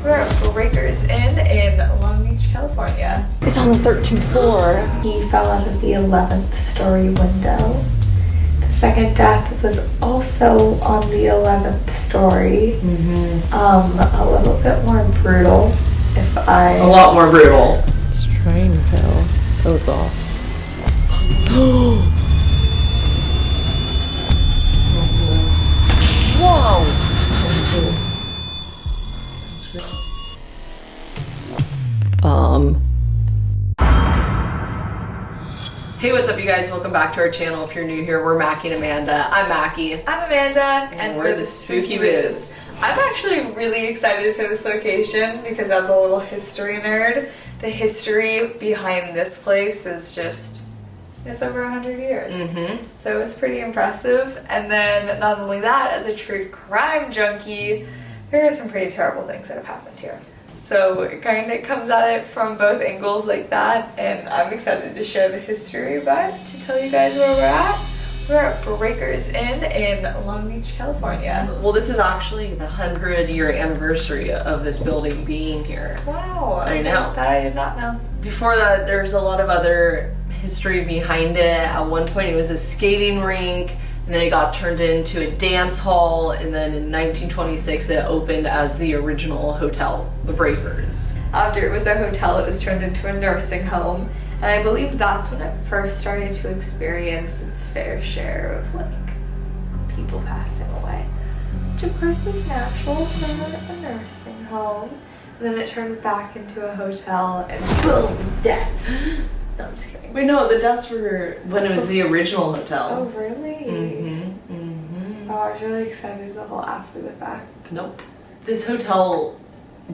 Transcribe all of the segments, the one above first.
We're at Breakers Inn in Long Beach, California. It's on the 13th floor. He fell out of the 11th story window. The second death was also on the 11th story. A little bit more brutal. A lot more brutal. It's trying to tell. Oh, it's off. Whoa! Hey, what's up, you guys? Welcome back to our channel. If you're new here, we're Mackie and Amanda. I'm Mackie. I'm Amanda. And we're the Spooky Biz. I'm actually really excited for this location because as a little history nerd, the history behind this place is just, it's over 100 years. So it's pretty impressive. And then not only that, as a true crime junkie, there are some pretty terrible things that have happened here. So it kind of comes at it from both angles like that, and I'm excited to share the history, but to tell you guys where we're at Breakers Inn in Long Beach, California. Well, this is actually the 100-year anniversary of this building being here. Wow. I know. That I did not know. Before that, there's a lot of other history behind it. At one point, it was a skating rink, and then it got turned into a dance hall, and then in 1926 it opened as the original hotel, the Breakers. After it was a hotel, it was turned into a nursing home, and I believe that's when it first started to experience its fair share of, like, people passing away. Which of course is natural for a nursing home. And then it turned back into a hotel, and boom, deaths. No, I'm just kidding. Wait, no, the deaths were when it was the original hotel. Oh, really? Oh, I was really excited the whole after the fact. Nope. This hotel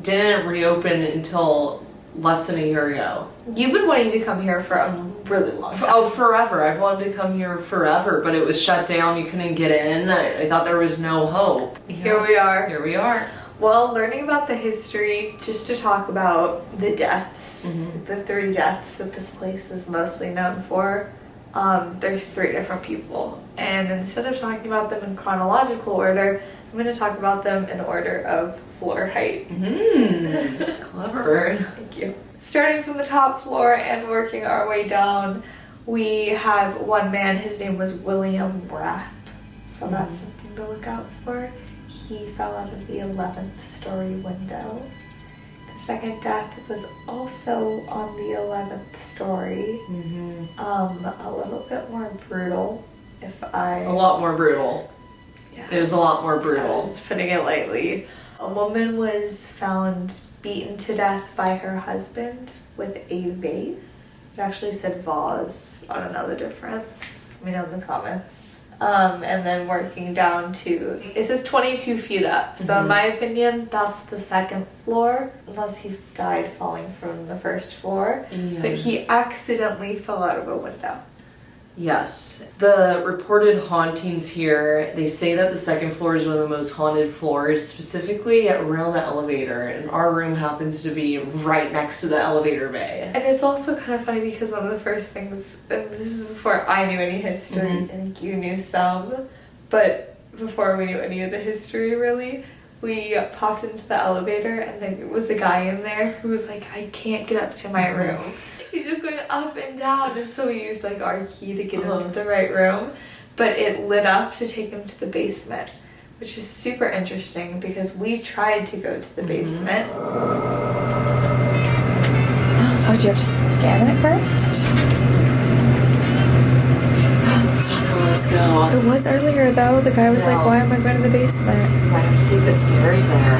didn't reopen until less than a year ago. You've been wanting to come here for a really long time. Oh, forever. I've wanted to come here forever, but it was shut down. You couldn't get in. I thought there was no hope. Here we are. Here we are. Well, learning about the history, just to talk about the deaths, the 3 deaths that this place is mostly known for, there's 3 different people. And instead of talking about them in chronological order, I'm going to talk about them in order of floor height. Clever. Thank you. Starting from the top floor and working our way down, we have one man. His name was William Rapp. So that's something to look out for. He fell out of the 11th story window. The second death was also on the 11th story. A little bit more brutal, A lot more brutal. Yeah, it was a lot more brutal. It's putting it lightly. A woman was found beaten to death by her husband with a vase. It actually said vase. I don't know the difference. Let me know in the comments. And then working down to, it says 22 feet up. So in my opinion, that's the second floor, unless he died falling from the first floor. But he accidentally fell out of a window. Yes. The reported hauntings here, they say that the second floor is one of the most haunted floors, specifically around the elevator, and our room happens to be right next to the elevator bay. And it's also kind of funny because one of the first things, and this is before I knew any history, I think you knew some, but before we knew any of the history really, we popped into the elevator and there was a guy in there who was like, I can't get up to my room. He's just going up and down, and so we used like our key to get into the right room, but it lit up to take him to the basement, which is super interesting because we tried to go to the basement. Oh, do you have to scan it first? It's not gonna let us go. It was earlier though. The guy was like, why am I going to the basement? I have to take the stairs there.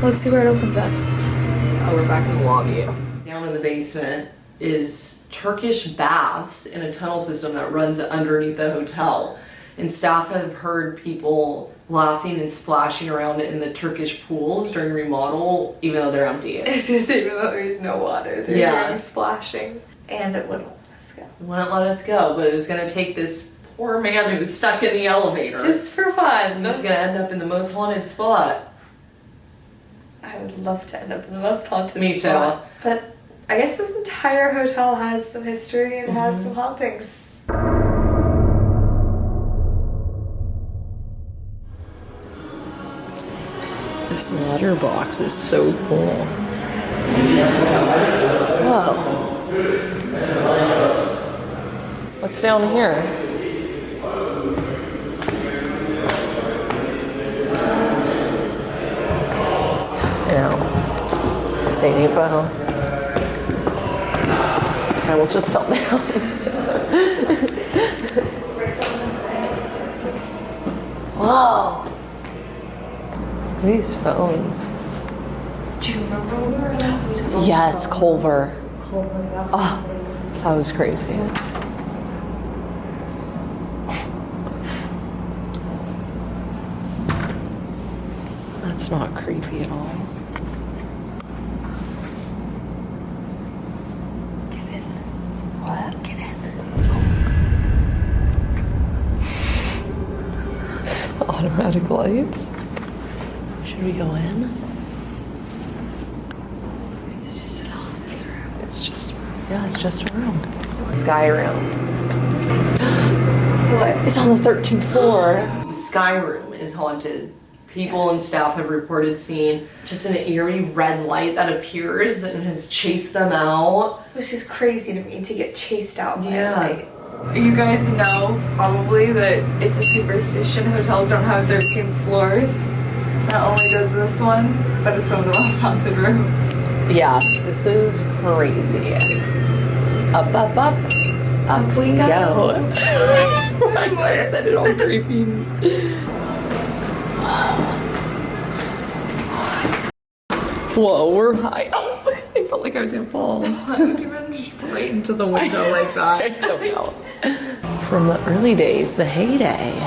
Let's see where it opens us. Oh, we're back in the lobby. Down in the basement is Turkish baths in a tunnel system that runs underneath the hotel. And staff have heard people laughing and splashing around in the Turkish pools during remodel, even though they're empty. It's just even though there's no water, they're splashing. And it wouldn't let us go. It wouldn't let us go, but it was going to take this poor man who was stuck in the elevator. Just for fun. He's going to end up in the most haunted spot. I would love to end up in the most haunted Me spot. too. But I guess this entire hotel has some history and has some hauntings. This letterbox is so cool. Whoa. What's down here? Yeah. Sadie Bow. I almost just fell down. Whoa. These phones. Do you remember when we were in that hotel? Yes, Culver. Culver, yeah. Oh, that was crazy. That's not creepy at all. Get in. What? Get in. Automatic lights? Should we go in? It's just an office room. It's just a room. Sky room. What? It's on the 13th floor. The Sky room is haunted. People and staff have reported seeing just an eerie red light that appears and has chased them out. Which is crazy to me to get chased out by Yeah. a light. You guys know probably that it's a superstition. Hotels don't have 13 floors. Not only does this one, but it's one of the most haunted rooms. Yeah, this is crazy. Up, up, up. Up we go. I said it all creepy. Whoa, we're high. Oh, I felt like I was gonna fall. Why would you run right into the window like that? I don't know. From the early days, the heyday.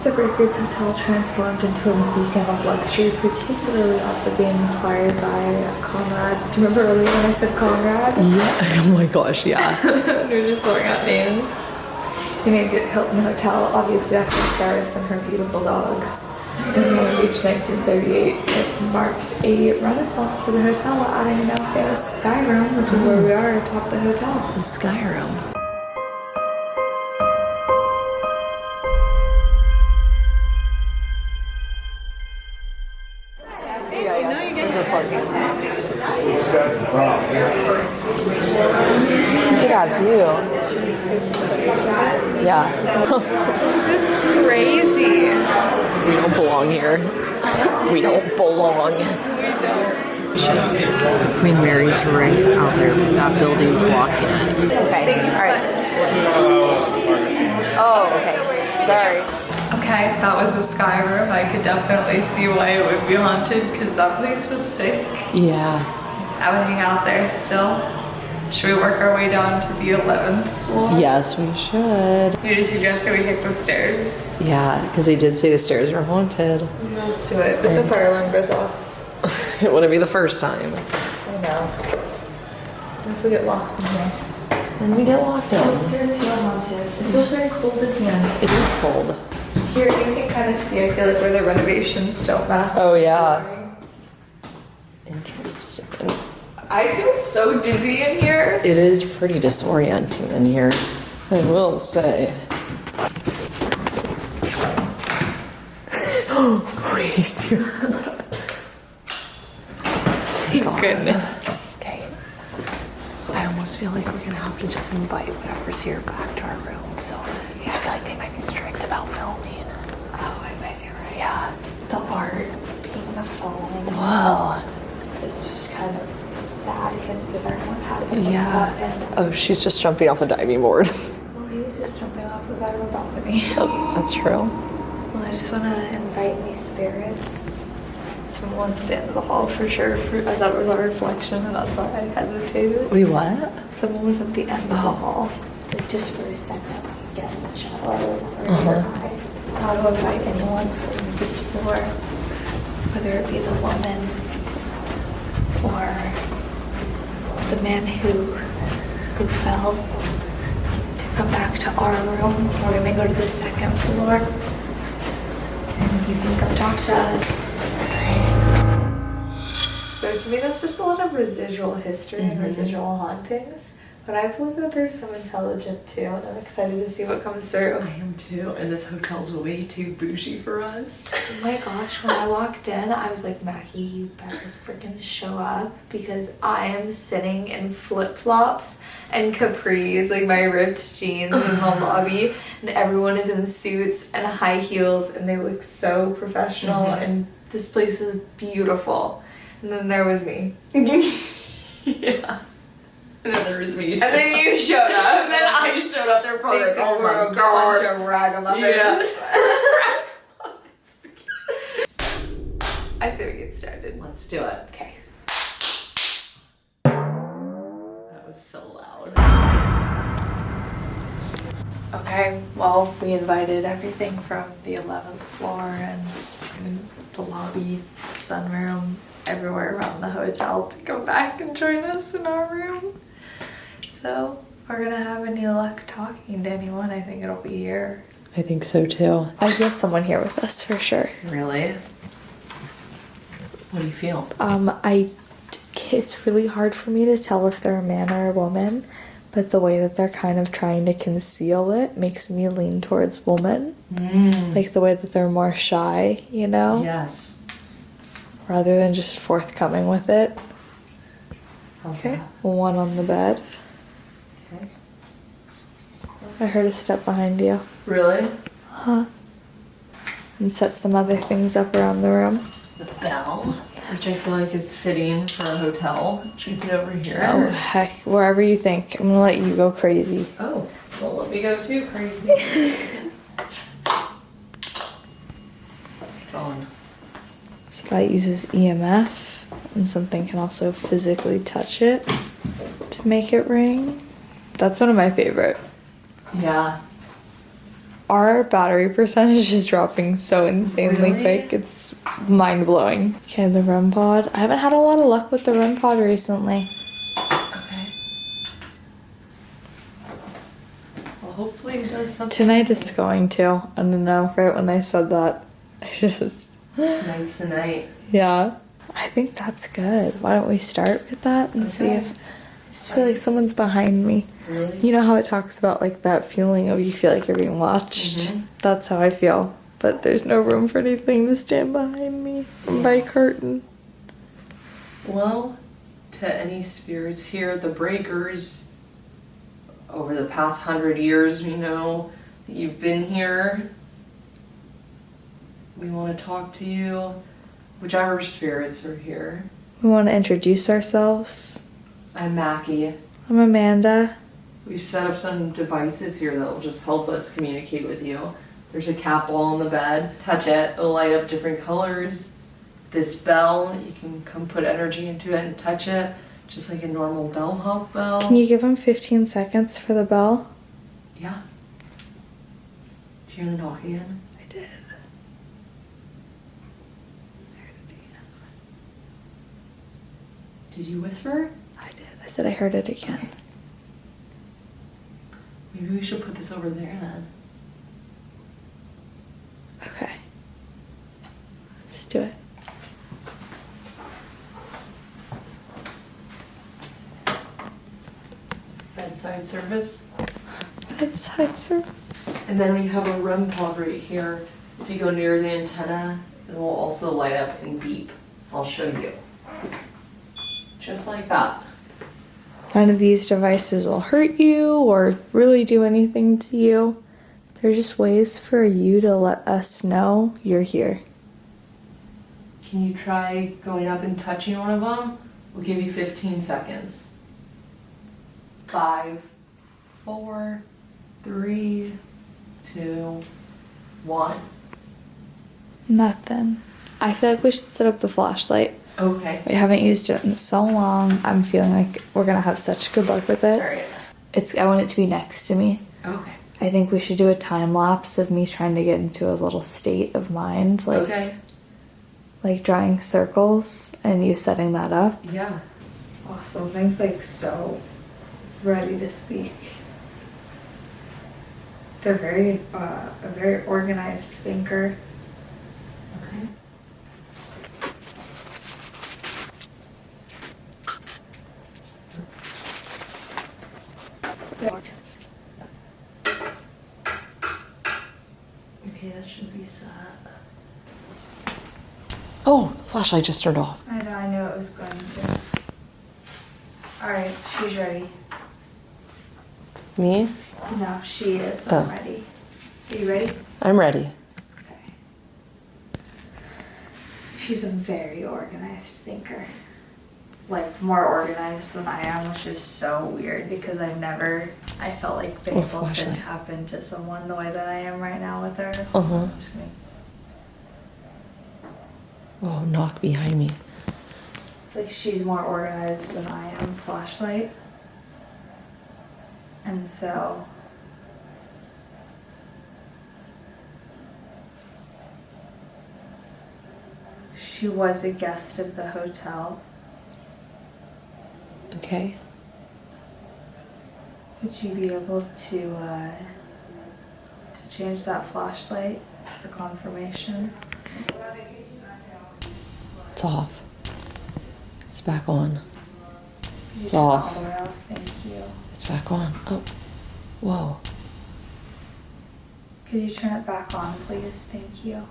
The Breakers Hotel transformed into a beacon of luxury, particularly after being acquired by Conrad. Do you remember earlier when I said Conrad? Yeah. Oh my gosh, yeah. We were just throwing out names. He named it Hilton Hotel, obviously after Paris and her beautiful dogs. And when we reached 1938, it marked a renaissance for the hotel, adding a now famous Sky Room, which is where we are atop the hotel. The Sky room. Look at that view. Yeah. Crazy. We don't belong here. We don't belong. Queen Mary's right out there. That building's blocking it. Okay. Thank you so much. Oh, okay. Sorry. Okay, that was the Sky Room. I could definitely see why it would be haunted because that place was sick. Yeah. I would hang out there still. Should we work our way down to the 11th floor? Yes, we should. You suggested we take the stairs. Yeah, because they did say the stairs are haunted. Let's do it. But the fire alarm goes off. It wouldn't be the first time. I know. What if we get locked in here? Then we get locked in. Upstairs feel haunted. It feels very cold in here. It is cold. Here, you can kind of see, I feel like where the renovations don't match. Oh, yeah. Interesting. I feel so dizzy in here. It is pretty disorienting in here, I will say. Wait. Thank goodness. Okay. I almost feel like we're gonna have to just invite whatever's here back to our room. So yeah, I feel like they might be strict about filming. Oh, I bet you're right. Yeah. The art being the phone Whoa. is just kind of sad considering what happened. Yeah. And Oh, she's just jumping off a diving board. well, he was just jumping off the side of a balcony. That's true. Well, I just want to invite any spirits. Someone was at the end of the hall for sure. I thought it was our reflection, and that's why I hesitated. Wait, what? Someone was at the end of the hall, like just for a second, getting the shadow or eye. How to invite anyone from this floor, whether it be the woman or the man who fell, to come back to our room. We're gonna go to the second floor, and you can come talk to us. So to me, that's just a lot of residual history and residual hauntings. But I believe that there's some intelligent too, and I'm excited to see what comes through. I am too, and this hotel's way too bougie for us. Oh my gosh, when I walked in, I was like, Mackie, you better freaking show up because I am sitting in flip-flops and capris, like my ripped jeans in the lobby, and everyone is in suits and high heels, and they look so professional, and this place is beautiful. And then there was me. Yeah. And then there was me. And then you showed up. And then I showed up. They're probably like, oh my a god. bunch of ragamuffins. Yes. I say we get started. Let's do it. Okay. That was so loud. Okay, well, we invited everything from the 11th floor and the lobby, sunroom, everywhere around the hotel to come back and join us in our room. So, if we're gonna have any luck talking to anyone, I think it'll be here. I think so too. I feel someone here with us for sure. Really? What do you feel? It's really hard for me to tell if they're a man or a woman, but the way that they're kind of trying to conceal it makes me lean towards woman. Like the way that they're more shy, you know? Yes. Rather than just forthcoming with it. How's that? One on the bed. Okay. I heard a step behind you. Really? Huh. And set some other things up around the room. The bell, which I feel like is fitting for a hotel. Should we put it over here? Oh, heck. Wherever you think. I'm gonna let you go crazy. Oh, well, let me go too crazy. It's on. So that uses EMF, and something can also physically touch it to make it ring. That's one of my favorite. Yeah. Our battery percentage is dropping so insanely Really? quick. It's mind-blowing. Okay, the REM pod. I haven't had a lot of luck with the REM pod recently. Okay. Well, hopefully it does something. Tonight it's going to. I don't know. Right when I said that, I just... Tonight's the night. Yeah. I think that's good. Why don't we start with that and see if... I just feel like someone's behind me. Really? You know how it talks about like that feeling of you feel like you're being watched? That's how I feel. But there's no room for anything to stand behind me. I'm by curtain. Well, to any spirits here, the Breakers, over the past 100 years, we know that you've been here. We want to talk to you, whichever spirits are here. We want to introduce ourselves. I'm Mackie. I'm Amanda. We've set up some devices here that will just help us communicate with you. There's a cat ball on the bed. Touch it, it'll light up different colors. This bell, you can come put energy into it and touch it, just like a normal bellhop bell. Can you give him 15 seconds for the bell? Yeah. Did you hear the knock again? I did. Did you whisper? I did. I said I heard it again. Maybe we should put this over there then. Okay. Let's do it. Bedside service. Bedside service. And then we have a REM pod right here. If you go near the antenna, it will also light up and beep. I'll show you. Just like that. None of these devices will hurt you or really do anything to you. They're just ways for you to let us know you're here. Can you try going up and touching one of them? We'll give you 15 seconds. 5, 4, 3, 2, 1. Nothing. I feel like we should set up the flashlight. Okay. We haven't used it in so long. I'm feeling like we're gonna have such good luck with it. Alright. I want it to be next to me. Okay. I think we should do a time lapse of me trying to get into a little state of mind, like drawing circles and you setting that up. Yeah. Oh, something's like so ready to speak. They're a very organized thinker. Okay. Oh, the flashlight just turned off. I know, I knew it was going to. Alright, she's ready. Me? No, she is. Oh. I'm ready. Are you ready? I'm ready. Okay. She's a very organized thinker. Like, more organized than I am, which is so weird because I felt like been Oh, able to flashlight. tap into someone the way that I am right now with her. Uh-huh. I'm just gonna, Oh, knock behind me. like, she's more organized than I am, flashlight. And so she was a guest of the hotel. Okay. Would you be able to change that flashlight for confirmation? It's off. It's back on. Could you It's turn it off. all the way off? Thank you. It's back on. Oh. Whoa. Could you turn it back on, please? Thank you.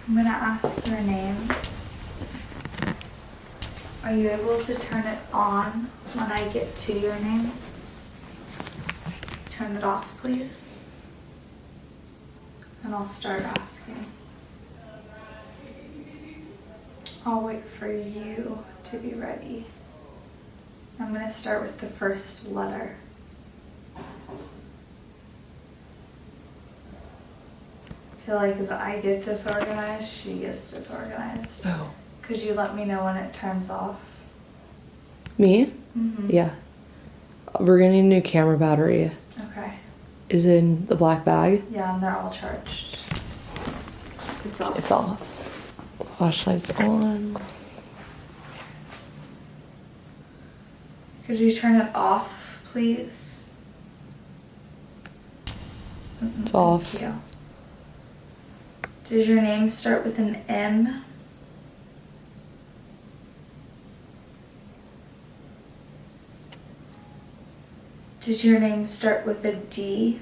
I'm gonna ask your name. Are you able to turn it on when I get to your name? Turn it off, please. And I'll start asking. I'll wait for you to be ready. I'm gonna start with the first letter. I feel like as I get disorganized, she gets disorganized. Oh. Could you let me know when it turns off? Me? Mm-hmm. Yeah. We're gonna need a new camera battery. Okay. Is it in the black bag? Yeah, and they're all charged. It's off. It's off. Flashlight's on. Could you turn it off, please? It's off. Thank you. Does your name start with an M? Does your name start with a D?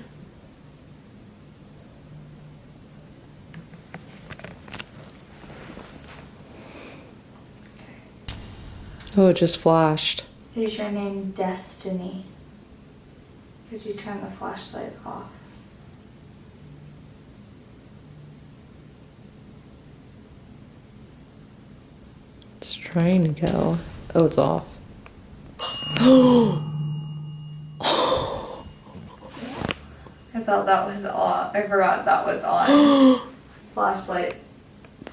Oh, it just flashed. Is your name Destiny? Could you turn the flashlight off? It's trying to go. Oh, it's off. I thought that was on. I forgot that was on. Flashlight.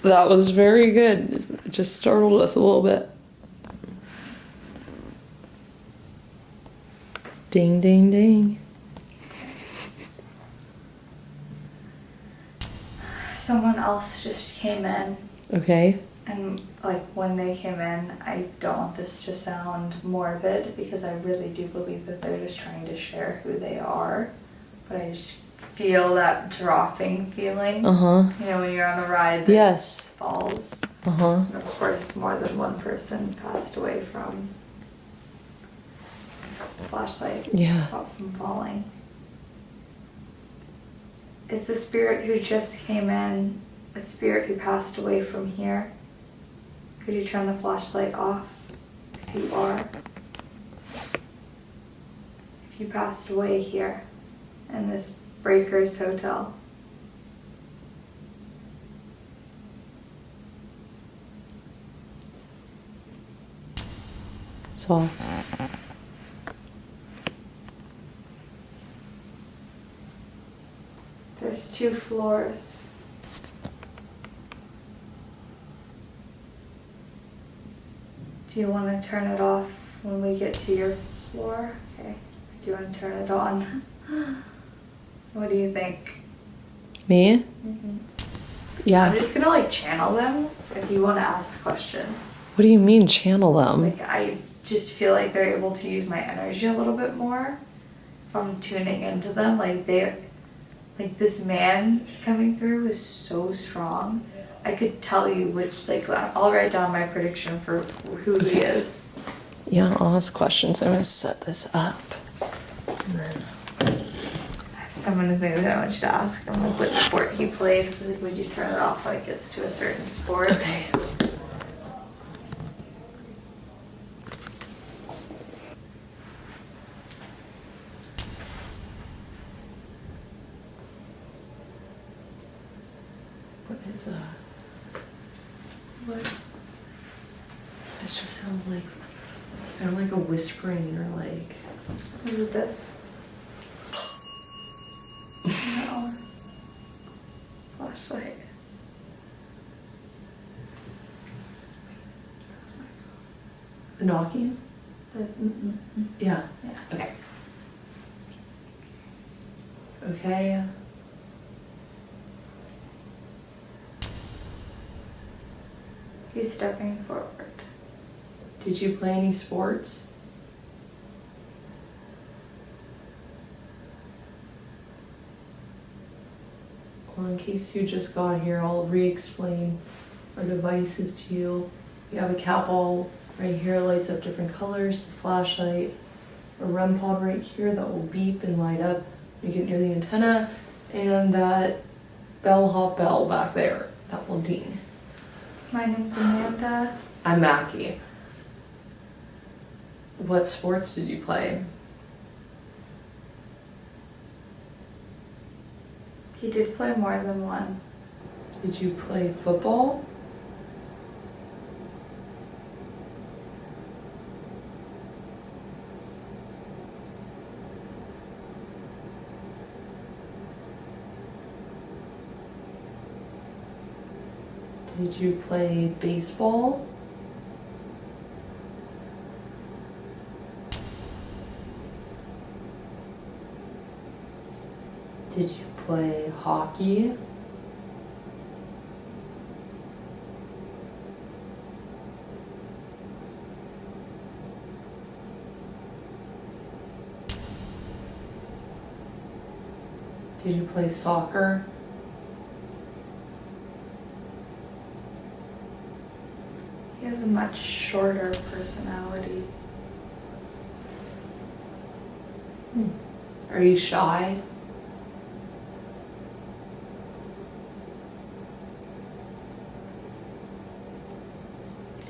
That was very good. It just startled us a little bit. Ding, ding, ding. Someone else just came in, Okay. and like when they came in, I don't want this to sound morbid because I really do believe that they're just trying to share who they are. But I just feel that dropping feeling. Uh-huh. You know, when you're on a ride that Yes. falls. Uh-huh. And of course, more than one person passed away from flashlight. Yeah. From falling. Is the spirit who just came in a spirit who passed away from here? Could you turn the flashlight off if you are? If you passed away here in this Breakers Hotel. It's off. There's 2 floors. Do you want to turn it off when we get to your floor? Okay. Do you want to turn it on? What do you think? Me? I'm Yeah. just gonna like channel them if you want to ask questions. What do you mean channel them? Like I just feel like they're able to use my energy a little bit more if I'm tuning into them. Like this man coming through is so strong. I could tell you which, like, I'll write down my prediction for who he is. Yeah, I'll ask questions. I'm gonna set this up. And then I'm some of the things that I want you to ask him, like what sport he played. Like, would you turn it off when it gets to a certain sport? Okay. What is what? It just sounds like a whispering or like. Is it this? No. Flashlight. The knocking? Yeah. Yeah. Okay. Okay. He's stepping forward. Did you play any sports? Well, in case you just got here, I'll re-explain our devices to you. You have a cat ball right here, lights up different colors, flashlight, a REM pod right here that will beep and light up when you get near the antenna, and that bellhop bell back there, that will ding. My name's Amanda. I'm Mackie. What sports did you play? He did play more than one. Did you play football? Did you play baseball? Did you play hockey? Did you play soccer? He has a much shorter personality. Are you shy?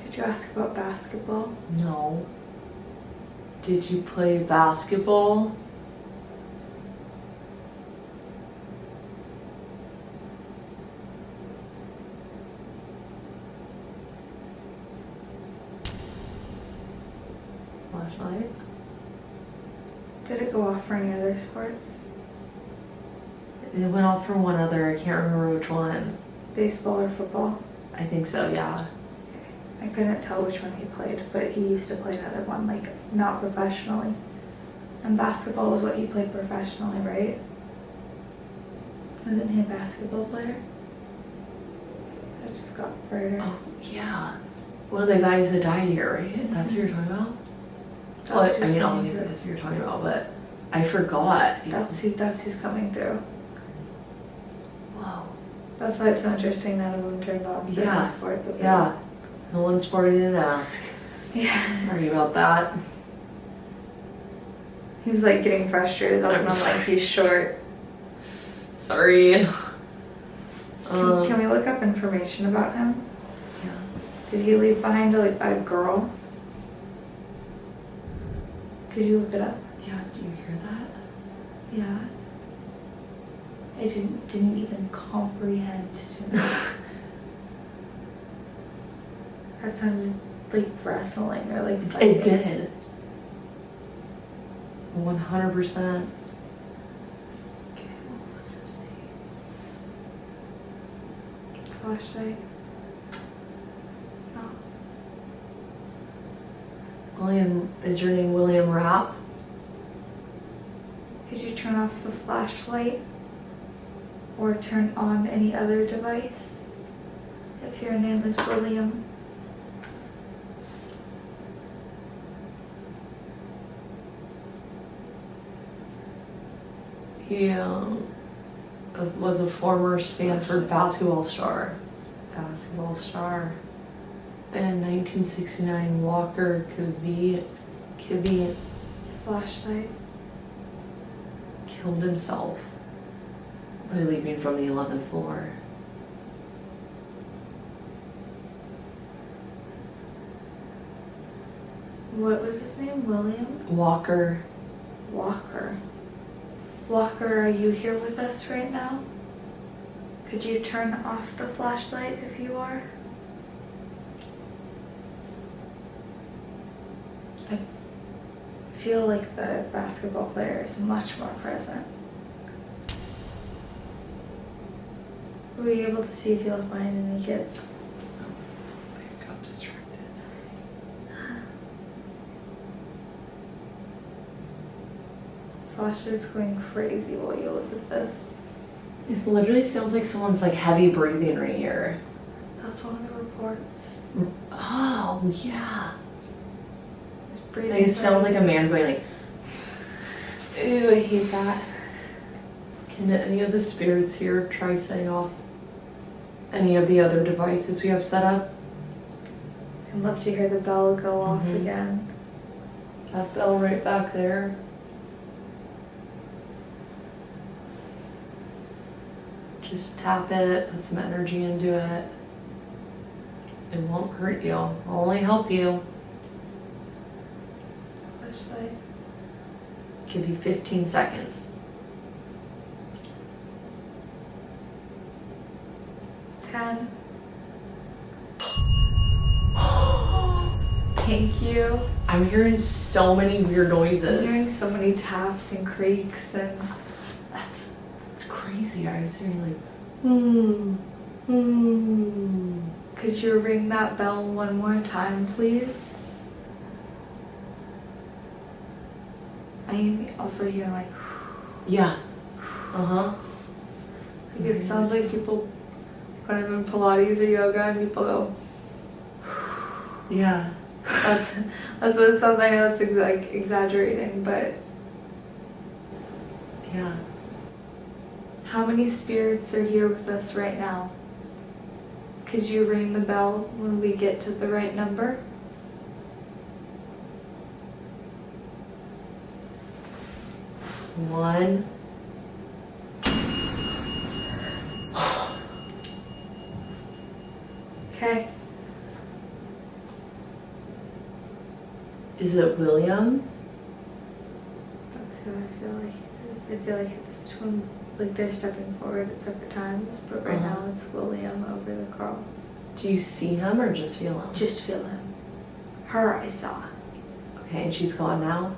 Did you ask about basketball? No. Did you play basketball? Flashlight? Did it go off for any other sports? It went off for one other, I can't remember which one. Baseball or football? I think so, yeah. I couldn't tell which one he played, but he used to play another one, like not professionally. And basketball was what he played professionally, right? Wasn't he a basketball player? I just got further. Oh, yeah. One of the guys that died here, right? That's what you're talking about? That's Well, I who's mean, coming obviously through. that's what you're talking about, but I forgot. That's who's coming through. Whoa. That's why it's so interesting none of them turned off for Yeah. the sports. Of Yeah. No one sport I didn't ask. Yeah. Sorry about that. He was like getting frustrated. That's I'm not sorry. like he's short. Sorry. Can we look up information about him? Yeah. Did he leave behind a girl? Could you look it up? Yeah, do you hear that? Yeah. I didn't even comprehend to me. That sounds like wrestling or like fighting. It did. 100%. Okay, what was his name? Flashlight. No. William, is your name William Rapp? Could you turn off the flashlight? Or turn on any other device? If your name is William. He was a former Stanford basketball star. Then in 1969, Walker Kibbe Flashlight. killed himself Probably leaving from the 11th floor. What was his name? William? Walker. Walker. Walker, are you here with us right now? Could you turn off the flashlight if you are? I feel like the basketball player is much more present. Were you able to see if you left behind any kids? I got distracted. Flashlight's going crazy while you look at this. It literally sounds like someone's like heavy breathing right here. That's one of the reports. Oh, yeah. It's breathing. Like, it sounds like a man going like, Ooh, I hate that. can any of the spirits here try setting off any of the other devices we have set up? I'd love to hear the bell go off again. That bell right back there. Just tap it, put some energy into it. It won't hurt you, it'll only help you. Flashlight. Give you 15 seconds. 10. Thank you. I'm hearing so many weird I'm noises. hearing so many taps and creaks and That's crazy. I was hearing like, could you ring that bell one more time, please? I also hear like yeah. Uh-huh. it sounds like people when I'm in Pilates or yoga and people go Yeah. that's what it sounds like. I know it's exaggerating, but Yeah. how many spirits are here with us right now? Could you ring the bell when we get to the right number? One. Okay. Is it William? That's who I feel like it is. I feel like it's between, like they're stepping forward at separate times, but right now it's William over the girl. Do you see him or just feel him? Just feel him. Her I saw. Okay, and she's gone now?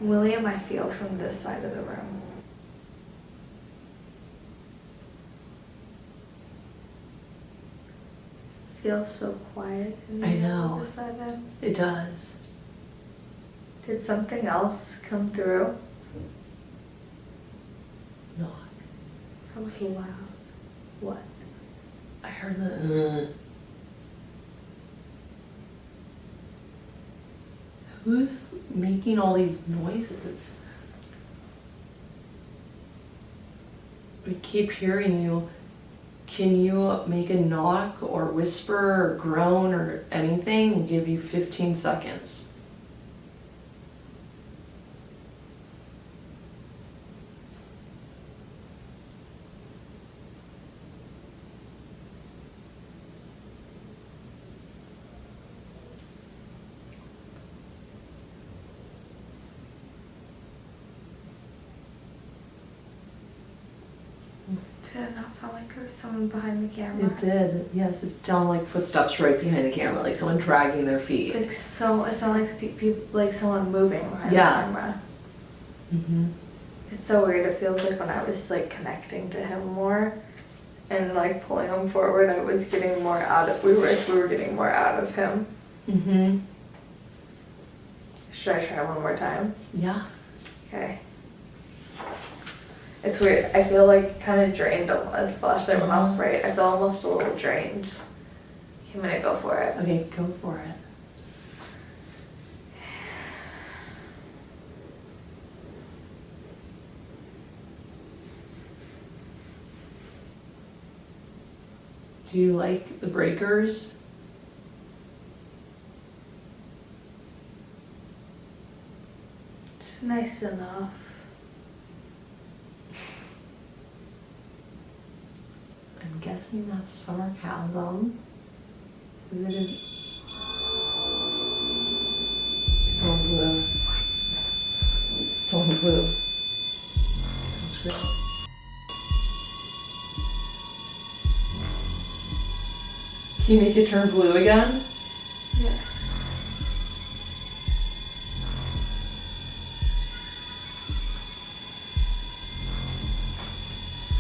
William I feel from this side of the room. Feels so quiet in the I middle know. of this side then. It does. Did something else come through? No. That was loud. What? I heard the Who's making all these noises? We keep hearing you. Can you make a knock or whisper or groan or anything? We'll give you 15 seconds. Did it not sound like there was someone behind the camera? It did. Yes, it sounded like footsteps right behind the camera, like someone dragging their feet. Like so, it's not like people, like someone moving behind Yeah. the camera. Mm-hmm. It's so weird. It feels like when I was like connecting to him more, and like pulling him forward, I was getting more out of. We were getting more out of him. Mm-hmm. Should I try one more time? Yeah. Okay. It's weird. I feel like kind of drained as the flashlight went off bright. I feel almost a little drained. I'm gonna go for it. Okay, go for it. Do you like the breakers? It's nice enough. I'm guessing that's sarcasm. Because it is. It's on blue. It's on blue. That's great. Can you make it turn blue again? Yes.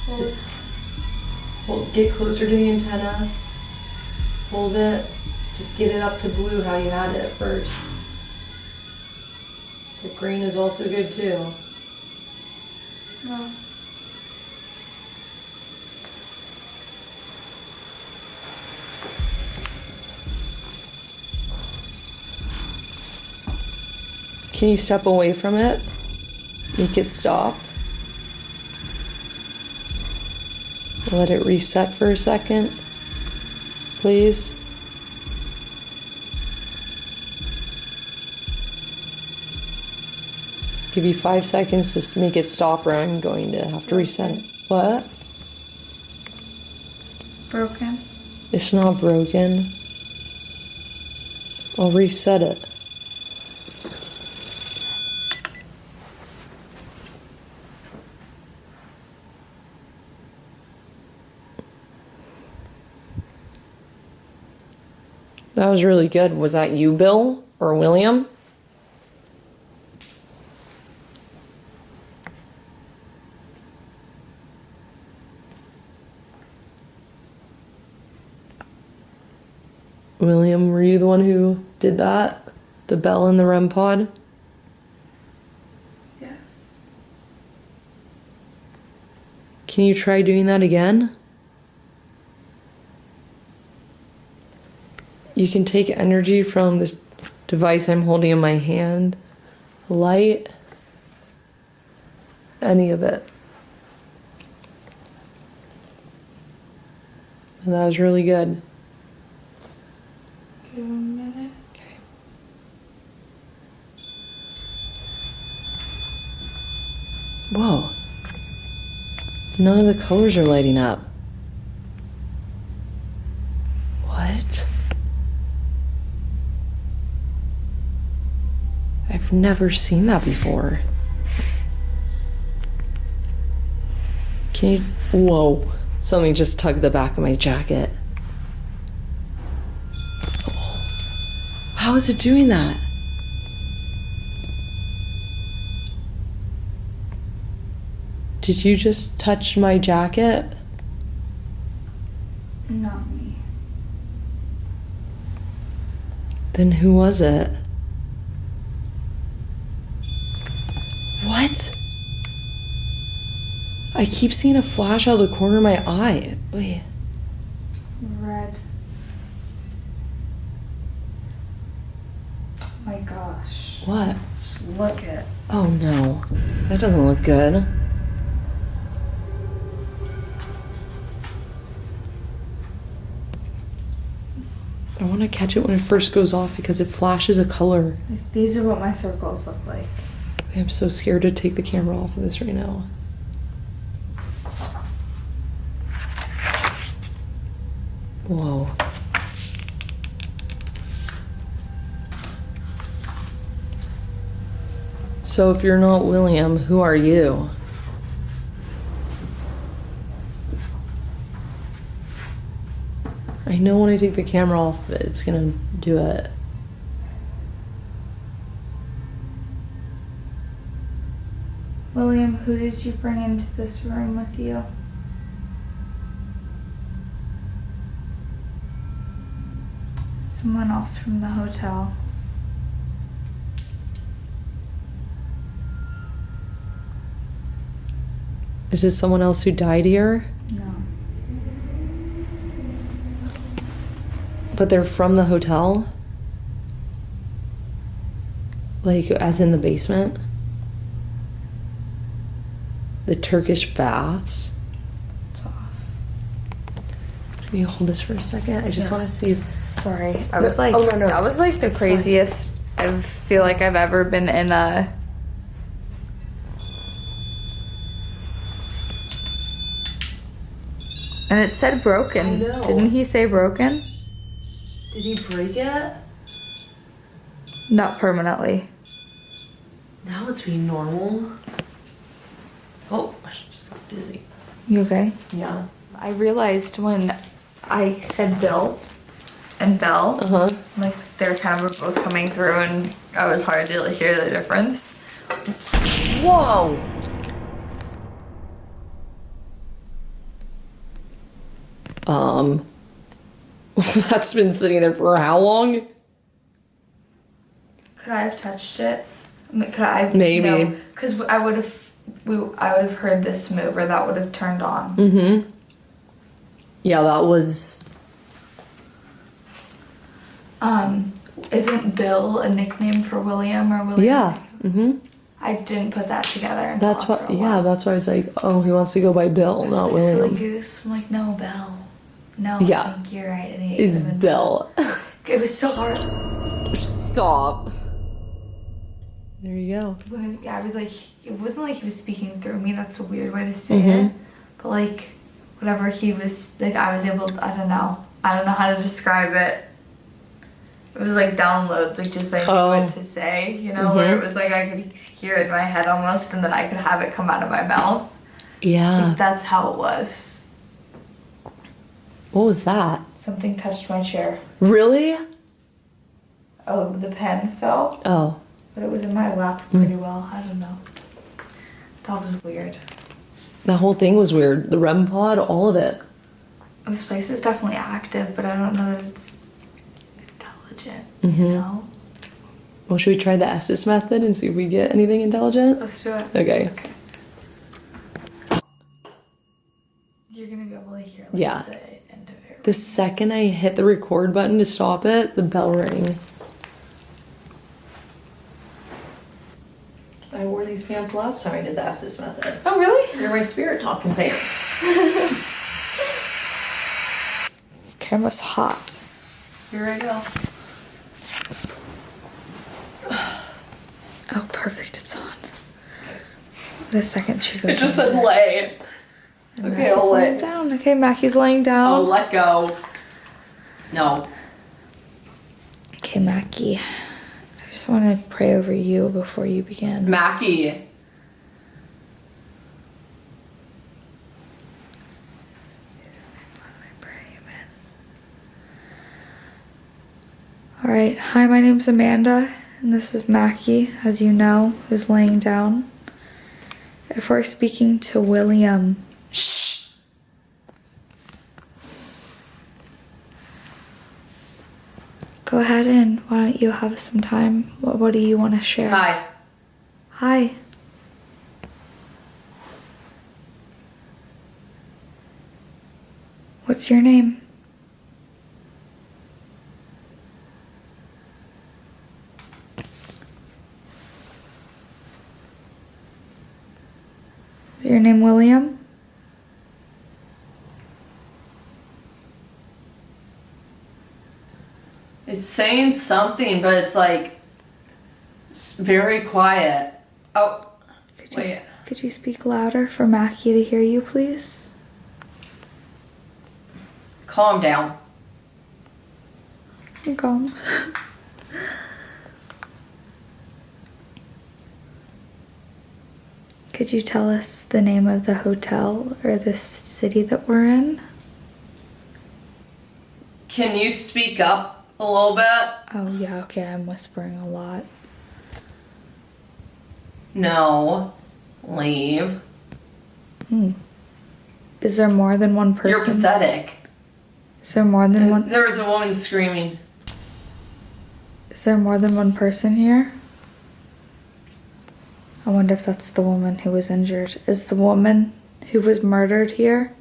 Just get closer to the antenna. Hold it. Just get it up to blue how you had it first. The green is also good too. No. Can you step away from it? Make it stop. Let it reset for a second, please. Give you 5 seconds to make it stop, or I'm going to have to reset it. What? Broken. It's not broken. I'll reset it. That was really good. Was that you, Bill, or William? William, were you the one who did that? The bell in the REM pod? Yes. Can you try doing that again? You can take energy from this device I'm holding in my hand, light, any of it. And that was really good. Give him a minute. Okay. Whoa. None of the colors are lighting up. What? I've never seen that before. Can you... Whoa. Something just tugged the back of my jacket. How is it doing that? Did you just touch my jacket? Not me. Then who was it? What? I keep seeing a flash out of the corner of my eye. Wait. Red. Oh my gosh. What? Just look at. Oh no. That doesn't look good. I want to catch it when it first goes off because it flashes a color. These are what my circles look like. I'm so scared to take the camera off of this right now. Whoa. So if you're not William, who are you? I know when I take the camera off, it's gonna do it. William, who did you bring into this room with you? Someone else from the hotel. Is this someone else who died here? No. But they're from the hotel? Like, as in the basement? The Turkish baths? It's off. Can you hold this for a second? I just want to see if... Sorry. I No, was like, oh, no, no. that was like the It's fine. craziest I feel like I've ever been in a. And it said broken. I know. Didn't he say broken? Did he break it? Not permanently. Now it's being normal. Oh, I just got dizzy. You okay? Yeah. I realized when I said Bill and Belle, like they were kind of both coming through, and it was hard to hear the difference. Whoa! That's been sitting there for how long? Could I have touched it? I mean, could I? Maybe. Because I would have heard this move, or that would have turned on. Mm-hmm. Yeah, that was... Isn't Bill a nickname for William or William? Yeah. Mm-hmm. I didn't put that together. Until That's what... after a Yeah, while. that's why I was like, oh, he wants to go by Bill, not Like, silly William. goose. I'm like, no, Bill. No, Yeah. I think you're right. And he It's could've been Bill. It was so hard. Stop. There you go. Yeah, I was like, it wasn't like he was speaking through me. That's a weird way to say Mm-hmm. it. But like, whatever he was, like, I was able to, I don't know how to describe it. It was like downloads, like just like what to say, you know, where it was like I could hear it in my head almost, and then I could have it come out of my mouth. Yeah. Like, that's how it was. What was that? Something touched my chair. Really? Oh, the pen fell, Oh. but it was in my lap pretty well. I don't know. That was weird. That whole thing was weird. The REM pod, all of it. This place is definitely active, but I don't know that it's intelligent, Mm-hmm. you know? Well, should we try the Estus method and see if we get anything intelligent? Let's do it. Okay. You're gonna be able to hear like, Yeah. the end of it. The second I hit the record button to stop it, the bell rang. I wore these pants last time I did the Estus method. Oh, really? They're my spirit talking pants. Camera's hot. Here I go. Oh, perfect. It's on. The second she goes It just on said there. lay. And Okay, Mackie's I'll laying lay. down. Okay, Mackie's laying down. Oh, let go. No. Okay, Mackie. I just want to pray over you before you begin. Mackie. Alright, hi, my name's Amanda, and this is Mackie, as you know, who's laying down. If we're speaking to William, Shh. go ahead and why don't you have some time? What do you want to share? Hi. Hi. What's your name? Is your name William? It's saying something, but it's like very quiet. Oh, wait. Could you speak louder for Mackie to hear you, please? Calm down. I'm calm. Could you tell us the name of the hotel or the city that we're in? Can you speak up a little bit? Oh, yeah, okay, I'm whispering a lot. No. Leave. Is there more than one You're person? pathetic. Is there more than one? There was a woman screaming. Is there more than one person here? I wonder if that's the woman who was injured. Is the woman who was murdered here?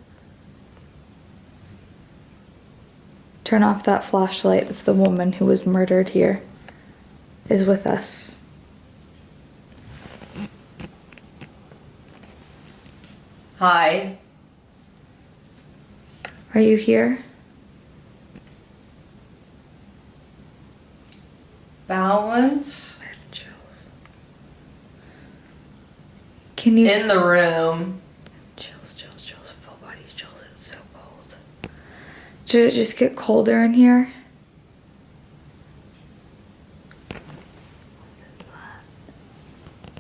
Turn off that flashlight if the woman who was murdered here is with us. Hi. Are you here? Balance. Chills. Can you... In the room. Chills, chills, chills. Full body chills. It's so cold. Did it just get colder in here?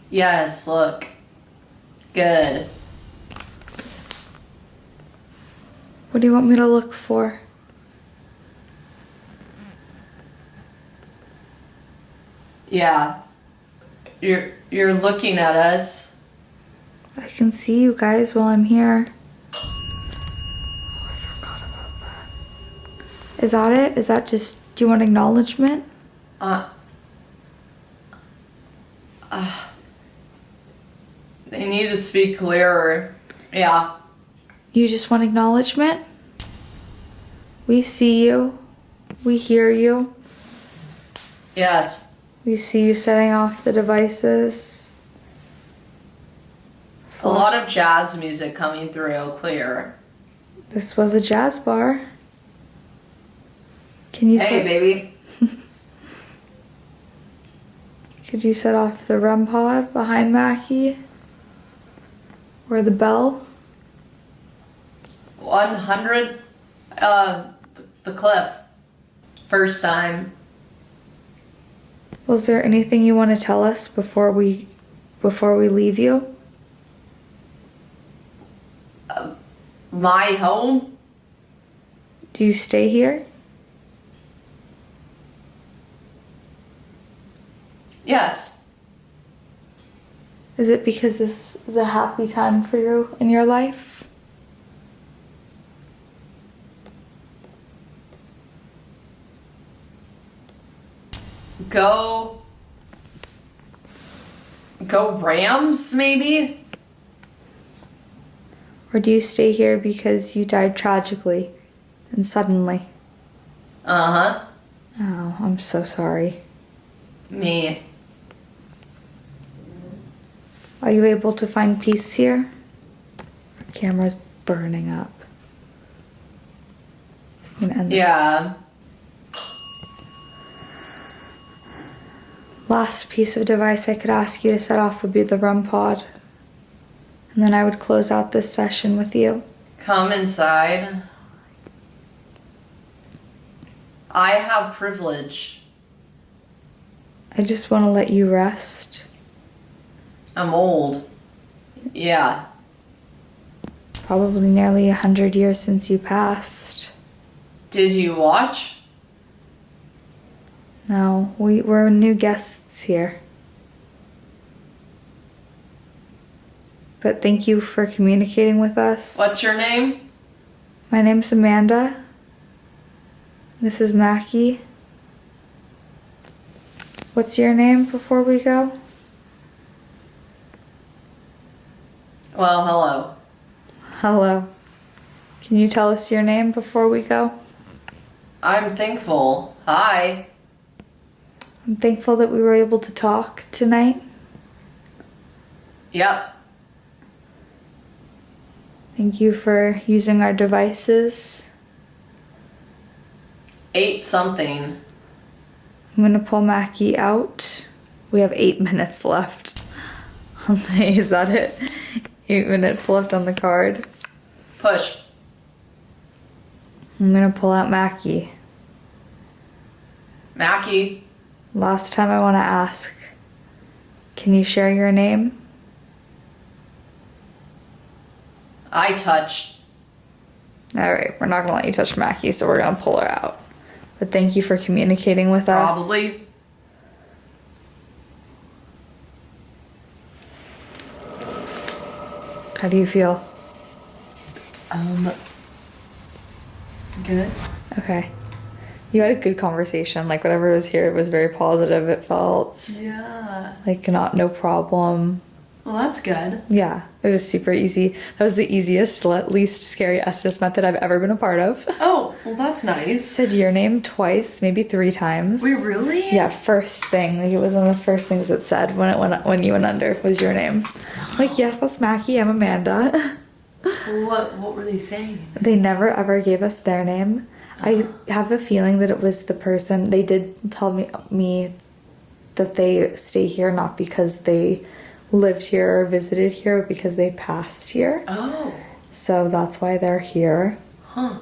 Yes, look. Good. What do you want me to look for? Yeah. You're looking at us. I can see you guys while I'm here. Oh, I forgot about that. Is that it? Is that just, do you want acknowledgement? They need to speak clearer. Yeah. You just want acknowledgement? We see you. We hear you. Yes. We see you setting off the devices. A lot of jazz music coming through, clear. This was a jazz bar. Can you Hey, baby. Could you set off the REM pod behind Mackie? Or the bell? 100. The cliff. First time. Was there anything you want to tell us before we leave you? My home? Do you stay here? Yes. Is it because this is a happy time for you in your life? Go Rams, maybe? Or do you stay here because you died tragically and suddenly? Uh-huh. Oh, I'm so sorry. Me. Are you able to find peace here? Our camera's burning up. I'm gonna end Yeah. Last piece of device I could ask you to set off would be the REM pod. And then I would close out this session with you. Come inside. I have privilege. I just want to let you rest. I'm old. Yeah. Probably nearly 100 years since you passed. Did you watch? No, we're new guests here. But thank you for communicating with us. What's your name? My name's Amanda. This is Mackie. What's your name before we go? Well, hello. Hello. Can you tell us your name before we go? I'm thankful. Hi. I'm thankful that we were able to talk tonight. Yep. Thank you for using our devices. Ate something. I'm gonna pull Mackie out. We have 8 minutes left. Is that it? 8 minutes left on the card. Push. I'm gonna pull out Mackie. Mackie. Last time I wanna ask, can you share your name? I touched. Alright, we're not gonna let you touch Mackie, so we're gonna pull her out. But thank you for communicating with us. Probably. How do you feel? Good. Okay. You had a good conversation. Like whatever was here, it was very positive. It felt Yeah. like no problem. Well, that's good. Yeah, it was super easy. That was the easiest, least scary Estus method I've ever been a part of. Oh, well, that's nice. Said your name twice, maybe 3 times. Wait, really? Yeah, first thing. Like it was one of the first things it said when you went under was your name. Like, yes, that's Mackie. I'm Amanda. What were they saying? They never ever gave us their name. I have a feeling that it was the person. They did tell me that they stay here not because they lived here or visited here, but because they passed here. Oh. So that's why they're here. Huh.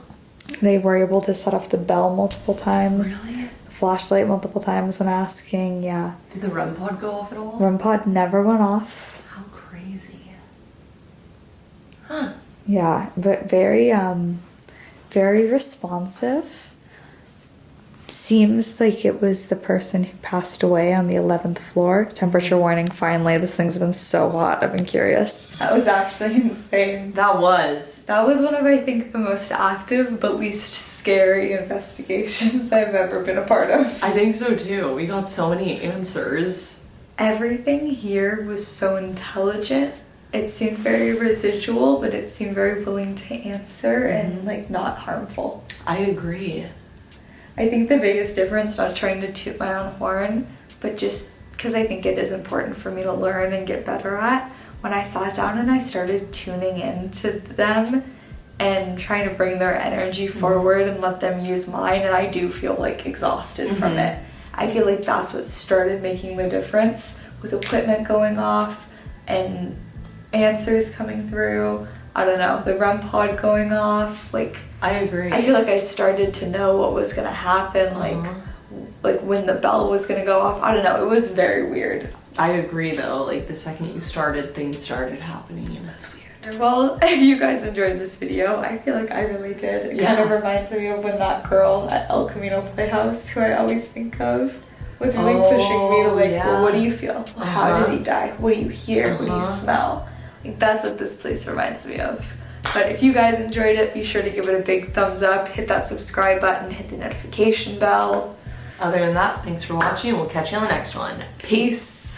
They were able to set off the bell multiple times. Really? The flashlight multiple times when asking, yeah. Did the REM pod go off at all? REM pod never went off. How crazy. Huh. Yeah, but very, very responsive. Seems like it was the person who passed away on the 11th floor. Temperature warning, finally. This thing's been so hot. I've been curious. That was actually insane. That was. That was one of, I think, the most active but least scary investigations I've ever been a part of. I think so too. We got so many answers. Everything here was so intelligent. It seemed very residual, but it seemed very willing to answer and, like, not harmful. I agree. I think the biggest difference, not trying to toot my own horn, but just because I think it is important for me to learn and get better at, when I sat down and I started tuning into them and trying to bring their energy forward and let them use mine, and I do feel like exhausted from it. I feel like that's what started making the difference, with equipment going off and answers coming through. I don't know, the REM pod going off, like, I agree. I feel like I started to know what was gonna happen, like when the bell was gonna go off. I don't know, it was very weird. I agree though, like the second you started, things started happening and that's weird. Well, if you guys enjoyed this video, I feel like I really did. It kind of reminds me of when that girl at El Camino Playhouse, who I always think of, was really pushing me to like, well, what do you feel? How did he die? What do you hear? What do you smell? Like, that's what this place reminds me of. But if you guys enjoyed it, be sure to give it a big thumbs up, hit that subscribe button, hit the notification bell. Other than that, thanks for watching and we'll catch you on the next one. Peace!